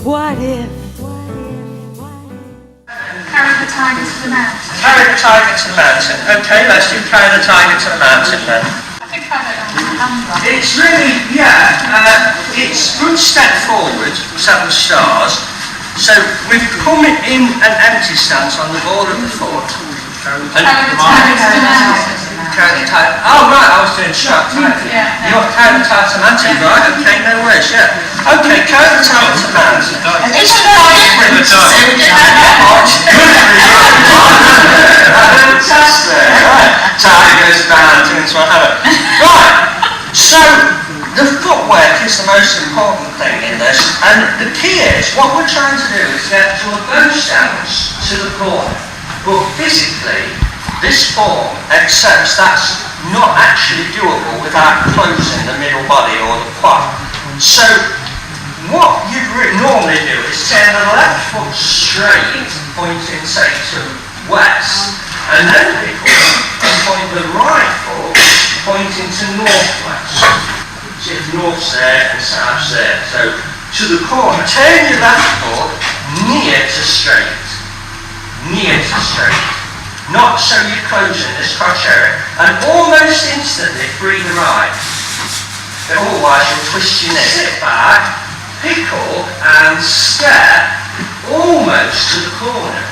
What if? Carry the tiger to the mountain. Carry the tiger to the mountain. Okay, let's do carry the tiger to the mountain then. I think I don't know. It's really, it's good step forward, 7 stars. So we've come in an empty stance on the border of the fort. Carry the tiger to the mountain. Carry the tiger. Oh right, I was doing shut. Yeah. You want carry the tiger to the mountain, right? Okay, no worries, yeah. Okay, carry the tiger to the mountain. It's Fantastic, right. Tiger goes down into a hammock. Right, so the footwork is the most important thing in this, and the key is, what we're trying to do is get to a bow stance to the corner. But physically, this form accepts that's not actually doable without closing the middle body or the quad. So what you'd normally do is turn the left foot straight, pointing, say, to west, and then pick up and point the right foot pointing to northwest. So if north's there and south's there. So to the corner, turn your left foot near to straight. Near to straight. Not so you're closing this crotch area. And almost instantly free the right. Otherwise you'll twist your knee. Sit back, pick up and step almost to the corner.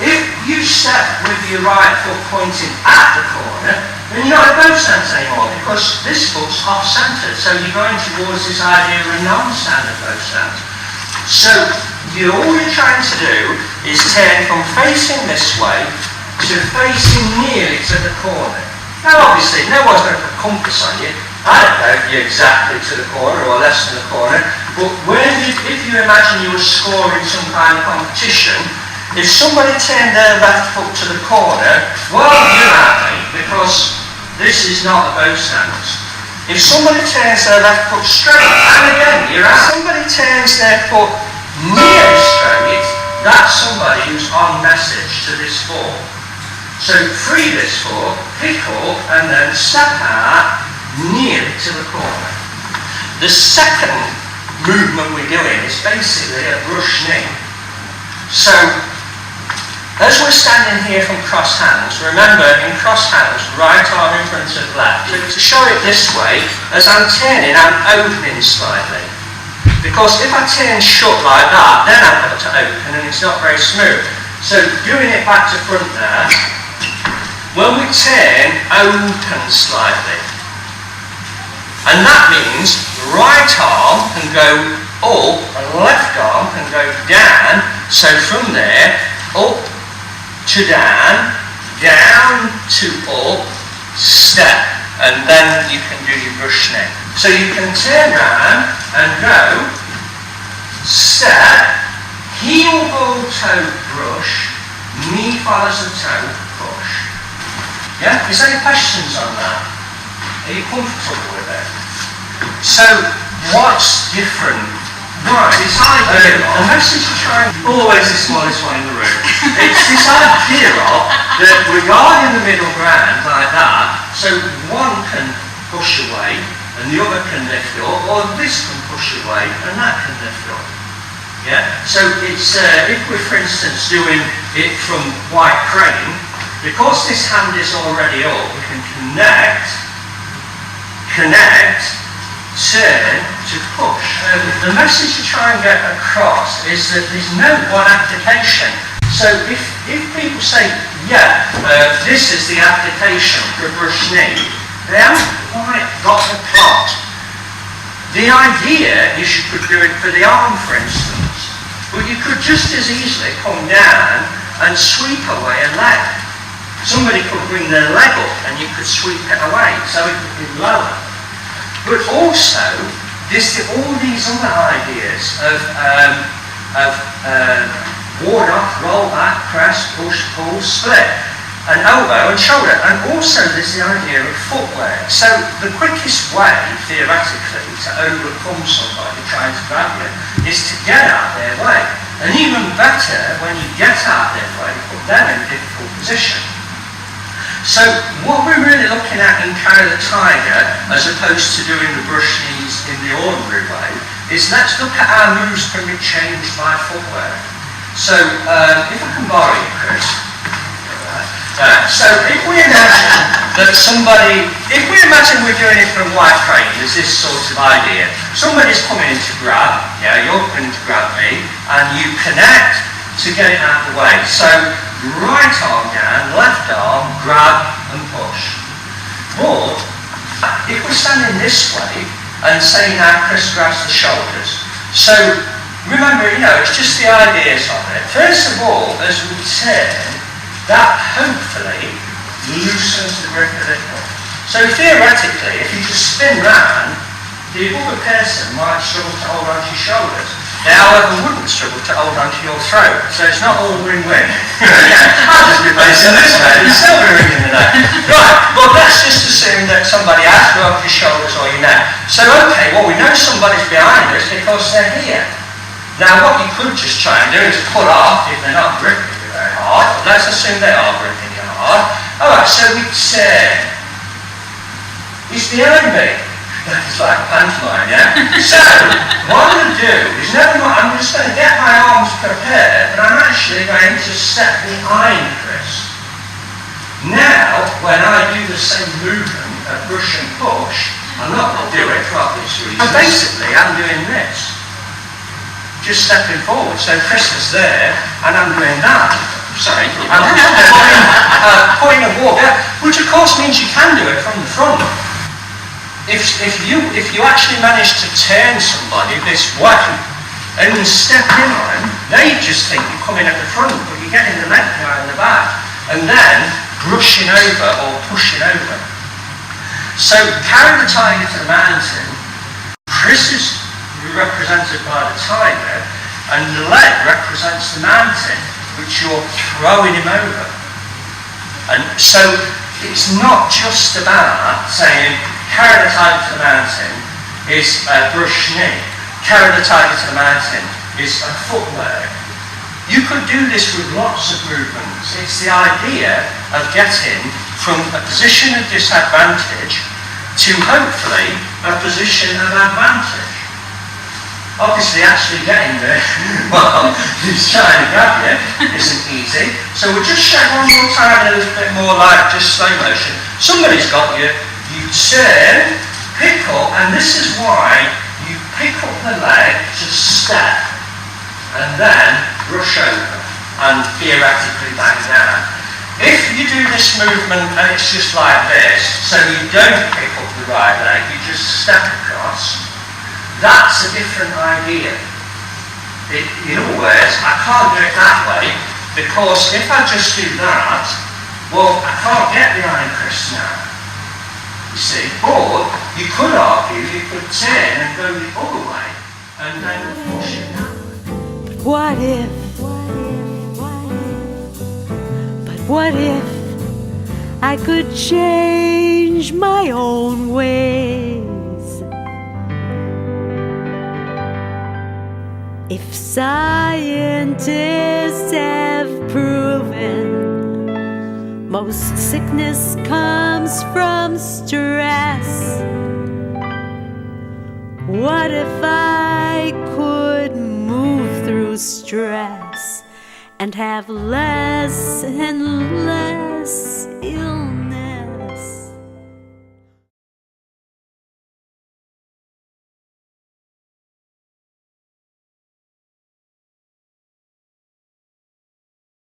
If you step with your right foot pointing at the corner, then you're not in bow stance anymore because this foot's off-centred. So you're going towards this idea of a non-standard bow stance. So all you're trying to do is turn from facing this way to facing nearly to the corner. Now obviously, no one's going to put a compass on you. I don't know if you're exactly to the corner or less than the corner, but if you imagine you were scoring some kind of competition, if somebody turned their left foot to the corner, well, you're happy, because this is not a bow stance. If somebody turns their left foot straight, and again, you're happy. If somebody turns their foot nearly straight, that's somebody who's on message to this form. So free this foot, pick up, and then step out nearly to the corner. The second movement we're doing is basically a brush knee. So, as we're standing here from cross hands, remember in cross hands, right arm in front of left. To show it this way, as I'm turning, I'm opening slightly. Because if I turn shut like that, then I've got to open and it's not very smooth. So doing it back to front there, when we turn, open slightly. And that means right arm can go up and left arm can go down. So from there, up to down to up, step, and then you can do your brush knee. So you can turn round and go, step, heel, ball, toe, brush, knee follows the toe, push. Yeah? Is there any questions on that? Are you comfortable with it? So, what's different? Right, this idea of, the message you're trying, always the smallest one in the room. It's this idea of that regarding the middle ground like that, so one can push away and the other can lift up, or this can push away and that can lift up. Yeah? So it's, if we're for instance doing it from white crane, because this hand is already up, we can connect, turn to push. The message to try and get across is that there's no one application. So if people say, yeah, this is the application for brush knee, they haven't quite got the plot. The idea is you could do it for the arm, for instance, but you could just as easily come down and sweep away a leg. Somebody could bring their leg up and you could sweep it away, so it could be lower. But also, there's all these other ideas of ward off, roll back, press, push, pull, split, and elbow and shoulder. And also there's the idea of footwork. So the quickest way, theoretically, to overcome somebody trying to grab you is to get out their way. And even better, when you get out their way, put them in a difficult position. So what we're really looking at in Carry the Tiger, as opposed to doing the brush knees in the ordinary way, is let's look at how moves can be changed by footwear. So, if I can borrow you, Chris. So if we imagine that we're doing it from white crane, there's this sort of idea. Somebody's coming in to grab, you're coming to grab me, and you connect to get it out of the way. So right arm down, left arm, grab and push. But if we're standing this way and say now Chris grabs the shoulders. So remember, it's just the ideas of it. First of all, as we turn, that hopefully loosens the grip a little. So theoretically, if you just spin round, the other person might struggle to hold onto your shoulders. They, however, wouldn't struggle to hold onto your throat. So it's not all win-win. I'll just be facing this way, it's still be ringing the neck. Right, well let's just assume that somebody has to over your shoulders or your neck. So okay, well we know somebody's behind us because they're here. Now what you could just try and do is pull off if they're not gripping you very hard. Let's assume they are gripping you hard. Alright, so we turn. He's behind me. It's like pantomime, So, what I'm going to do is I'm just going to get my arms prepared, but I'm actually going to step behind Chris. Now, when I do the same movement of push and push, I'm not going to do it for obvious reasons. Basically, I'm doing this. Just stepping forward. So Chris is there, and I'm doing that. Sorry, I'm pulling a walk, which of course means you can do it from the front. If you actually manage to turn somebody this way and step in on them, they just think you're coming at the front, but you're getting the leg behind the back, and then brushing over or pushing over. So carry the tiger to the mountain. Chris is represented by the tiger, and the leg represents the mountain, which you're throwing him over. And so it's not just about saying carry the tiger to the mountain is a brush knee. Carry the tiger to the mountain is a footwork. You could do this with lots of movements. It's the idea of getting from a position of disadvantage to hopefully a position of advantage. Obviously actually getting there, well, who's trying to grab you isn't easy. So we'll just show one more time a little bit more like just slow motion. Somebody's got you. You turn, pick up, and this is why you pick up the leg to step, and then brush over, and theoretically bang down. If you do this movement and it's just like this, so you don't pick up the right leg, you just step across, that's a different idea. In other words, I can't do it that way, because if I just do that, well, I can't get behind Chris now. You see, or you could argue you could turn and go the other way and then push it down. But what if I could change my own ways? If scientists have proven most sickness comes from stress, what if I could move through stress and have less and less illness?